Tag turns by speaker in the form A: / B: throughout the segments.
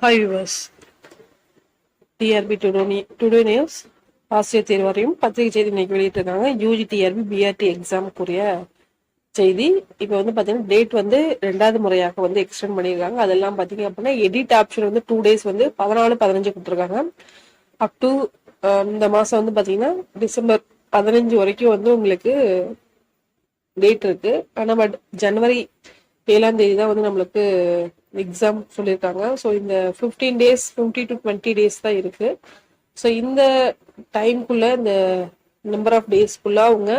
A: Hi viewers, TRB today news ஆசிரியர் தேர்வு வாரியம் பத்திரிகை செய்தி இன்னைக்கு வெளியிட்டிருக்காங்க. யூஜி டிஆர்பி பிஆர்டி எக்ஸாமுக்குரிய செய்தி. இப்போ வந்து பார்த்தீங்கன்னா டேட் வந்து 2வது முறையாக வந்து எக்ஸ்டெண்ட் பண்ணியிருக்காங்க. அதெல்லாம் பார்த்தீங்க அப்படின்னா எடிட் ஆப்ஷன் வந்து 2 days வந்து 14-15 கொடுத்துருக்காங்க. அப் டு இந்த மாதம் வந்து பார்த்தீங்கன்னா டிசம்பர் 15 வரைக்கும் வந்து உங்களுக்கு டேட் இருக்கு. ஆனால் பட் ஜனவரி 7ஆம் தேதி தான் வந்து நம்மளுக்கு எக்ஸாம் சொல்லியிருக்காங்க. ஸோ இந்த 15 days 20 to 20 days தான் இருக்கு. ஸோ இந்த டைம்குள்ள இந்த நம்பர் ஆஃப் டேஸ்க்குள்ள அவங்க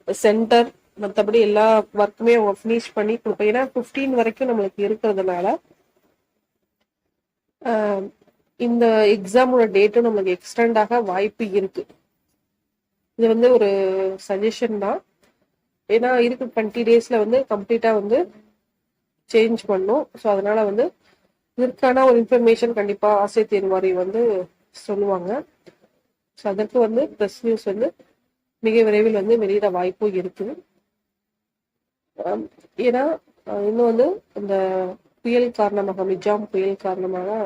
A: சென்டர் மற்றபடி எல்லா ஒர்க்குமே அவங்க ஃபினிஷ் பண்ணி கொடுப்போம். ஏன்னா 15 வரைக்கும் நம்மளுக்கு இருக்கிறதுனால இந்த எக்ஸாமோட டேட்டும் நம்மளுக்கு எக்ஸ்டெண்ட் ஆக வாய்ப்பு இருக்கு. இது வந்து ஒரு சஜஷன் தான். ஏன்னா இருக்கு 20 daysல வந்து கம்ப்ளீட்டா வந்து சேஞ்ச் பண்ணும். ஸோ அதனால வந்து இதற்கான ஒரு இன்ஃபர்மேஷன் கண்டிப்பா ஆசிரியர் தேர்வு வாரியம் வந்து சொல்லுவாங்க. ஸோ அதற்கு வந்து ப்ரெஸ் நியூஸ் வந்து மிக விரைவில் வந்து வெளியிட வாய்ப்பும் இருக்குது. ஏன்னா இன்னும் வந்து இந்த புயல் காரணமாக மிஜாம் புயல் காரணமாக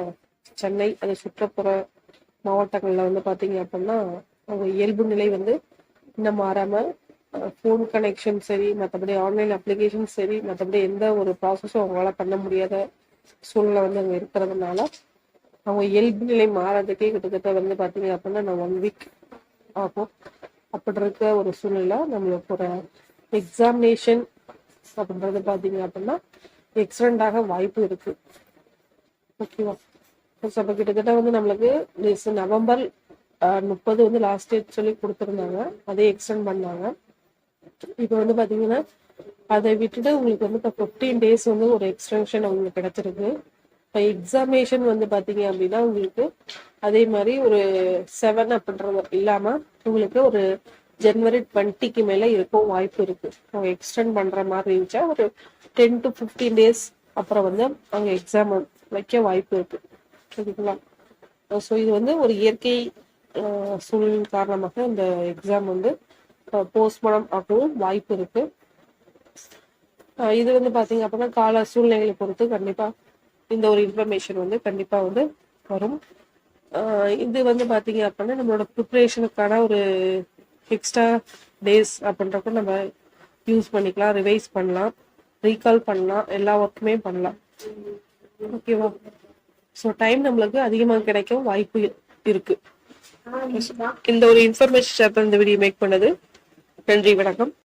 A: சென்னை அதை சுற்றுப்புற மாவட்டங்கள்ல வந்து பாத்தீங்க அப்படின்னா அவங்க இயல்பு நிலை வந்து இன்னும் மாறாம ஃபோன் கனெக்ஷன் சரி, மற்றபடி ஆன்லைன் அப்ளிகேஷன் சரி, மற்றபடி எந்த ஒரு ப்ராசஸும் அவங்களால பண்ண முடியாத சூழ்நிலை வந்து அங்கே இருக்கிறதுனால அவங்க இயல்பு நிலை மாறதுக்கே கிட்டத்தட்ட வந்து பார்த்தீங்க அப்படின்னா நான் 1 week ஆகும். அப்படி இருக்க ஒரு சூழ்நிலை நம்மளுக்கு ஒரு எக்ஸாமினேஷன் அப்படின்றது பார்த்தீங்க அப்படின்னா எக்ஸ்டெண்ட் ஆக வாய்ப்பு இருக்கு. ஓகேவா? அப்போ கிட்டத்தட்ட வந்து நம்மளுக்கு நவம்பர் 30 வந்து லாஸ்ட் டேட் சொல்லி கொடுத்துருந்தாங்க. அதே எக்ஸ்டெண்ட் பண்ணாங்க. இப்போ வந்து பாத்தீங்கன்னா அதை விட்டுட்டு உங்களுக்கு வந்து இப்போ 15 days வந்து ஒரு எக்ஸ்டென்ஷன் உங்களுக்கு கிடைச்சிருக்கு. இப்போ எக்ஸாமினேஷன் வந்து பாத்தீங்க அப்படின்னா உங்களுக்கு அதே மாதிரி ஒரு 7 அப்படின்றது இல்லாம உங்களுக்கு ஒரு ஜனவரி 20க்கு மேல இருக்கும் வாய்ப்பு இருக்கு. அவங்க எக்ஸ்டெண்ட் பண்ற மாதிரி இருந்துச்சா ஒரு 10 to 15 days அப்புறம் வந்து அவங்க எக்ஸாம் வைக்க வாய்ப்பு இருக்கு. சரிங்களா? ஸோ இது வந்து ஒரு இயற்கை சூழ்நிலை காரணமாக இந்த எக்ஸாம் வந்து போஸ்ட்மார்டம் ஆகவும் வாய்ப்பு இருக்கு. இது வந்து பாத்தீங்க அப்படின்னா கால சூழ்நிலைகளை பொறுத்து கண்டிப்பா இந்த ஒரு இன்ஃபர்மேஷன் வந்து கண்டிப்பா வந்து வரும். இது வந்து பாத்தீங்க அப்படின்னா நம்மளோட ப்ரிப்பரேஷனுக்கான ஒரு எக்ஸ்ட்ரா டேஸ் அப்படின்றப்ப நம்ம யூஸ் பண்ணிக்கலாம், ரிவைஸ் பண்ணலாம், ரீகால் பண்ணலாம், எல்லா ஒர்க்குமே பண்ணலாம். ஓகேவா? ஸோ டைம் நம்மளுக்கு அதிகமாக கிடைக்கும் வாய்ப்பு இருக்கு. இந்த ஒரு இன்ஃபர்மேஷன் ஷேர் பண்ண இந்த வீடியோ மேக் பண்ணது. நன்றி, வணக்கம்.